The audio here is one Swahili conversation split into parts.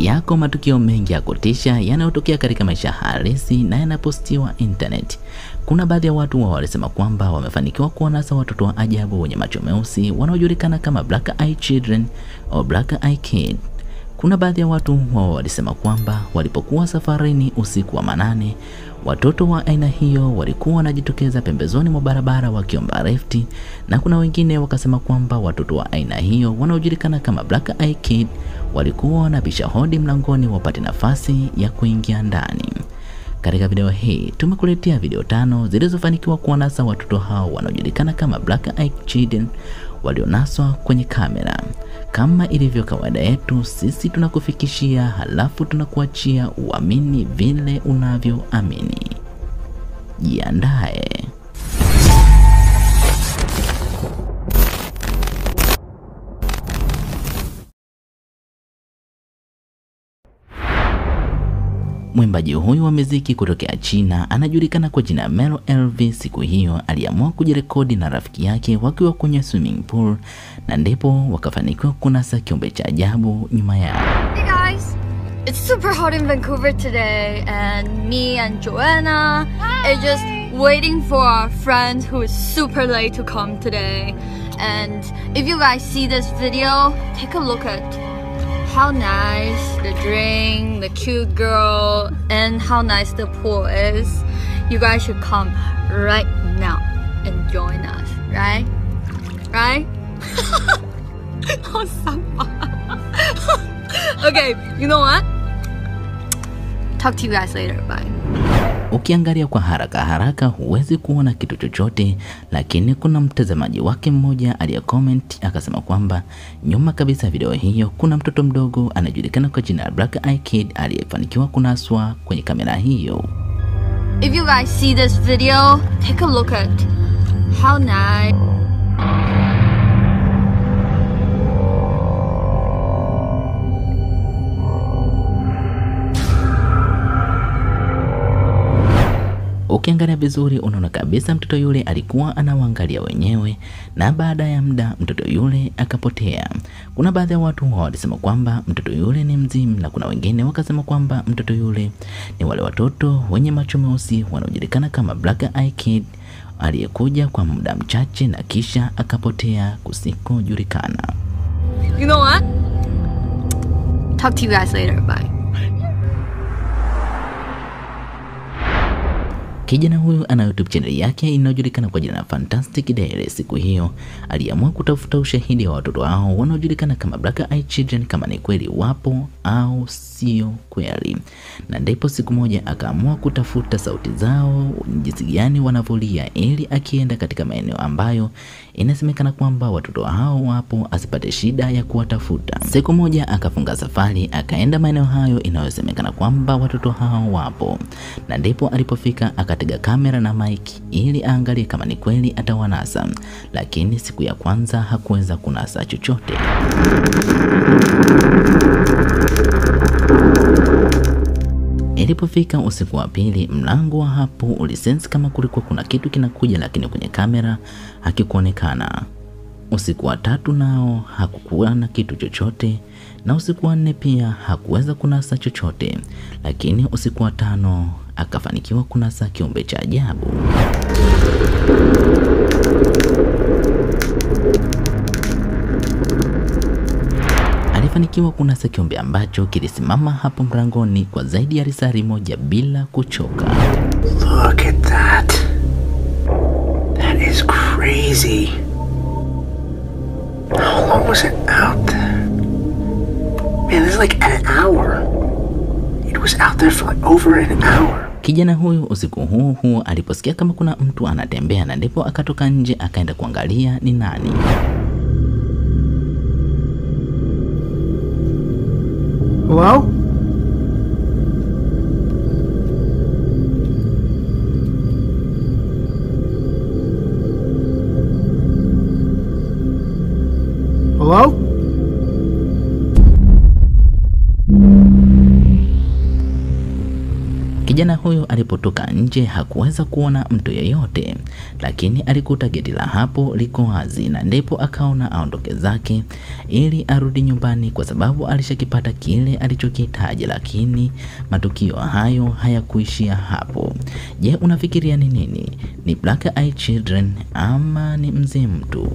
Yako matukio mengi ya kutisha yanayotokea katika maisha halisi na yanapostiwa internet. Kuna baadhi ya watu walisema kwamba wamefanikiwa kuwanasa watoto wa ajabu wenye macho meusi wanaojulikana kama Black Eye Children au Black Eye Kid. Kuna baadhi ya watu walisema kwamba walipokuwa safarini usiku wa manane, watoto wa aina hiyo walikuwa wanajitokeza pembezoni mwa barabara wakiomba lifti, na kuna wengine wakasema kwamba watoto wa aina hiyo wanaojulikana kama Black Eye Kid walikuwa wanabisha hodi mlangoni wapate nafasi ya kuingia ndani. Katika video hii tumekuletea video 5 zilizofanikiwa kuwanasa watoto hao wanaojulikana kama Black Eye Children walionaswa kwenye kamera. Kama ilivyo kawaida yetu, sisi tunakufikishia halafu tunakuachia uamini vile unavyoamini. Jiandae. Mwimbaji huyu wa muziki kutokea China anajulikana kwa jina Melo LV. Siku hiyo aliamua kujirekodi na rafiki yake wakiwa kwenye swimming pool, na ndipo wakafanikiwa kunasa kiumbe cha ajabu nyuma yao. Hey guys, it's super hot in Vancouver today, and me and Joanna are just waiting for our friend who is super late to come today. And if you guys see this video, take a look at how nice the drink, the cute girl, and how nice the pool is. You guys should come right now and join us, right? Right? Okay, you know what? Talk to you guys later. Bye. Ukiangalia kwa haraka huwezi kuona kitu chochote, lakini kuna mtazamaji wake mmoja aliyecomment akasema kwamba nyuma kabisa video hiyo kuna mtoto mdogo anajulikana kwa jina Black Eye Kid aliyefanikiwa kunaswa kwenye kamera hiyo. If you guys see this video, take a look at how nice. Ukiangalia vizuri unaona kabisa mtoto yule alikuwa anawaangalia wenyewe, na baada ya muda mtoto yule akapotea. Kuna baadhi ya watu walisema kwamba mtoto yule ni mzimu, na kuna wengine wakasema kwamba mtoto yule ni wale watoto wenye macho meusi wanaojulikana kama Black Eye Kid aliyekuja kwa muda mchache na kisha akapotea kusikojulikana. You know what? Talk to you guys later. Bye. Kijana huyu ana YouTube channel yake inayojulikana kwa jina Fantastic Diary. Siku hiyo aliamua kutafuta ushahidi wa watoto hao wanaojulikana kama Black Eye Children, kama ni kweli wapo au sio kweli. Na ndipo siku moja akaamua kutafuta sauti zao jinsi gani wanavolia, ili akienda katika maeneo ambayo inasemekana kwamba watoto hao wapo asipate shida ya kuwatafuta. Siku moja akafunga safari akaenda maeneo hayo inayosemekana kwamba watoto hao wapo, na ndipo alipofika akatega kamera na mic ili aangalie kama ni kweli atawanasa, lakini siku ya kwanza hakuweza kunasa chochote. Ilipofika usiku wa pili, mlango wa hapo ulisense kama kulikuwa kuna kitu kinakuja, lakini kwenye kamera hakikuonekana. Usiku wa tatu nao hakukuwa na kitu chochote, na usiku wa 4 pia hakuweza kunasa chochote, lakini usiku wa 5 akafanikiwa kunasa kiumbe cha ajabu. Alifanikiwa kunasa kiumbe ambacho kilisimama hapo mlangoni kwa zaidi ya risari moja bila kuchoka. Look at that. That is crazy. How long was it out there? Man, this is like an hour. It was out there for like over an hour. Kijana huyu usiku huo aliposikia kama kuna mtu anatembea, na ndipo akatoka nje akaenda kuangalia ni nani. Hello? Hello? Kijana huyo alipotoka nje hakuweza kuona mtu yeyote, lakini alikuta geti la hapo liko wazi, na ndipo akaona aondoke zake ili arudi nyumbani kwa sababu alishakipata kile alichokihitaji. Lakini matukio hayo hayakuishia hapo. Je, unafikiria ni nini? Ni Black Eyed Children ama ni mzimu tu?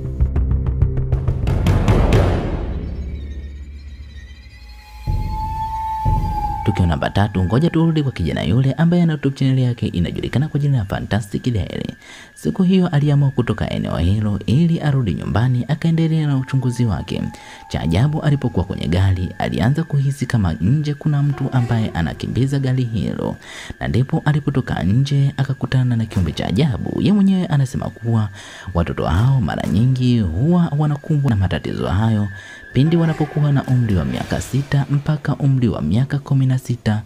Tukio namba 3, ngoja turudi kwa kijana yule ambaye ana YouTube channel yake inajulikana kwa jina la Fantastic Daily. Siku hiyo aliamua kutoka eneo hilo ili arudi nyumbani akaendelea na uchunguzi wake. Cha ajabu, alipokuwa kwenye gari alianza kuhisi kama nje kuna mtu ambaye anakimbiza gari hilo, na ndipo alipotoka nje akakutana na kiumbe cha ajabu. Yeye mwenyewe anasema kuwa watoto hao mara nyingi huwa wanakumbwa na matatizo hayo pindi wanapokuwa na umri wa miaka 6 mpaka umri wa miaka 16,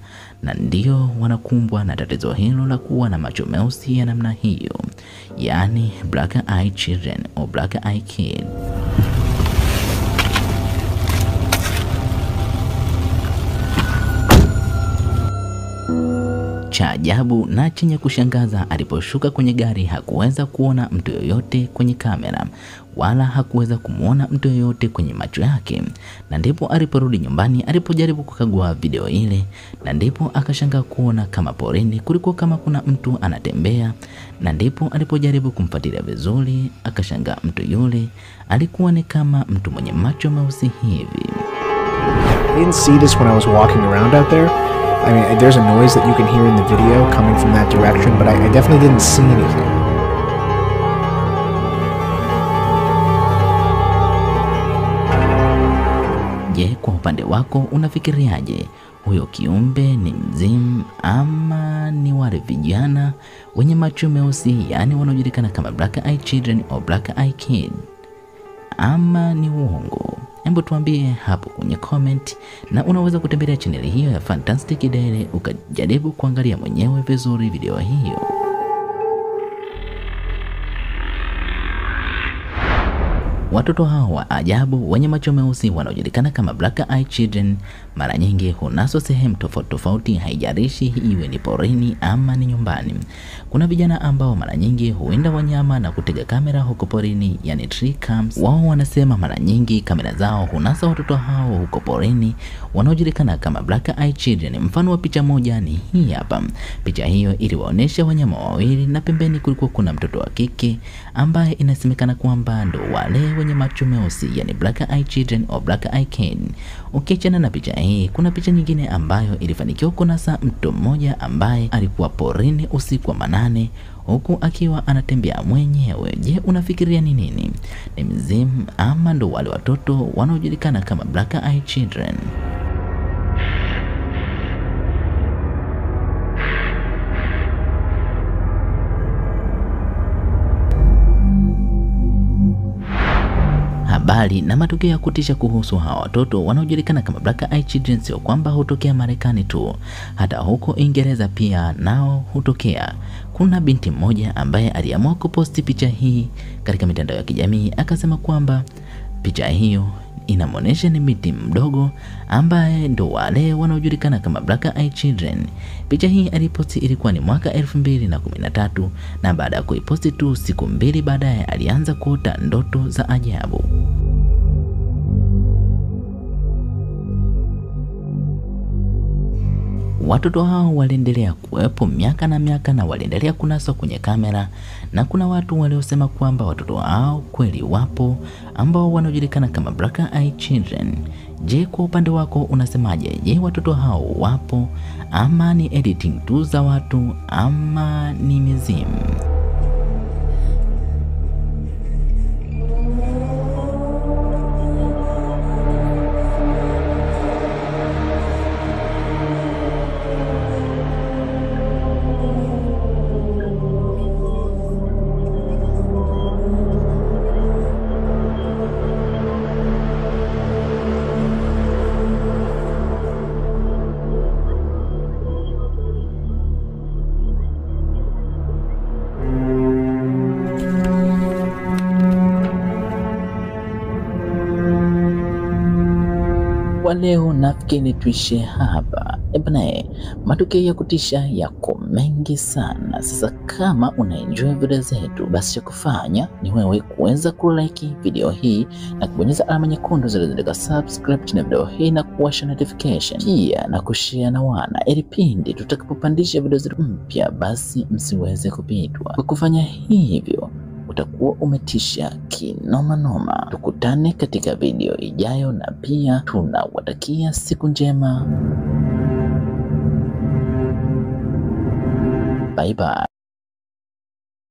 na ndio wanakumbwa na tatizo hilo la kuwa na macho meusi ya namna hiyo, yani Black Eyed Children au Black Eyed Kid. Cha ajabu na chenye kushangaza, aliposhuka kwenye gari hakuweza kuona mtu yoyote kwenye kamera wala hakuweza kumuona mtu yoyote kwenye macho yake, na ndipo aliporudi nyumbani alipojaribu kukagua video ile, na ndipo akashangaa kuona kama porini kulikuwa kama kuna mtu anatembea, na ndipo alipojaribu kumfuatilia vizuri akashangaa mtu yule alikuwa ni kama mtu mwenye macho meusi hivi. I didn't see this when I was walking around out there. I mean, there's a noise that you can hear in the video coming from that direction, but I definitely didn't see anything. Je, kwa upande wako unafikiriaje? Huyo kiumbe ni mzimu ama ni wale vijana wenye macho meusi, yani wanaojulikana kama Black Eyed Children au Black Eyed Kid, ama ni uongo? Hebu tuambie hapo kwenye comment, na unaweza kutembelea channel hiyo ya Fantastic Daily ukajaribu kuangalia mwenyewe vizuri video hiyo. Watoto hao wa ajabu wenye macho meusi wanaojulikana kama Black Eyed Children mara nyingi hunaswa sehemu tofauti tofauti, haijalishi iwe ni porini ama ni nyumbani. Kuna vijana ambao mara nyingi huenda wanyama na kutega kamera huko porini, yani tree cams. Wao wanasema mara nyingi kamera zao hunasa watoto hao huko porini wanaojulikana kama Black Eyed Children. Mfano wa picha moja ni hii hapa. Picha hiyo iliwaonesha wanyama wawili na pembeni kulikuwa kuna mtoto wa kike ambaye inasemekana kwamba ndo wale wenye macho meusi, yani Black Eyed Children au Black Eyed Kid. Ukiachana na picha hii, kuna picha nyingine ambayo ilifanikiwa kunasa mtu mmoja ambaye alikuwa porini usiku wa manane huku akiwa anatembea mwenyewe. Je, unafikiria ni nini? Ni mzimu ama ndo wale watoto wanaojulikana kama Black Eyed Children? Habari na matukio ya kutisha kuhusu hawa watoto wanaojulikana kama Black Eyed Children sio kwamba hutokea Marekani tu, hata huko Uingereza pia nao hutokea. Kuna binti mmoja ambaye aliamua kuposti picha hii katika mitandao ya kijamii, akasema kwamba picha hiyo inamuonesha ni binti mdogo ambaye ndo wale wanaojulikana kama Black Eyed Children. Picha hii aliposti ilikuwa ni mwaka 2013, na baada ya kuiposti tu siku 2 baadaye alianza kuota ndoto za ajabu. Watoto hao waliendelea kuwepo miaka na miaka na waliendelea kunaswa kwenye kamera, na kuna watu waliosema kwamba watoto hao kweli wapo ambao wanajulikana kama Black Eyed Children. Je, kwa upande wako unasemaje? Je, watoto hao wapo ama ni editing tu za watu ama ni mizimu? Kwa leo nafikiri tuishie hapa. Ebana, matukio ya kutisha yako mengi sana. Sasa kama unaenjoy video zetu, basi cha kufanya ni wewe kuweza kulike video hii na kubonyeza alama nyekundu zilizoandikwa subscribe chini ya video hii na kuwasha notification, pia na kushare na wana, ili pindi tutakapopandisha video zetu mpya basi msiweze kupitwa. Kwa kufanya hivyo utakuwa umetisha kinoma noma. Tukutane katika video ijayo, na pia tunawatakia siku njema. Bye bye.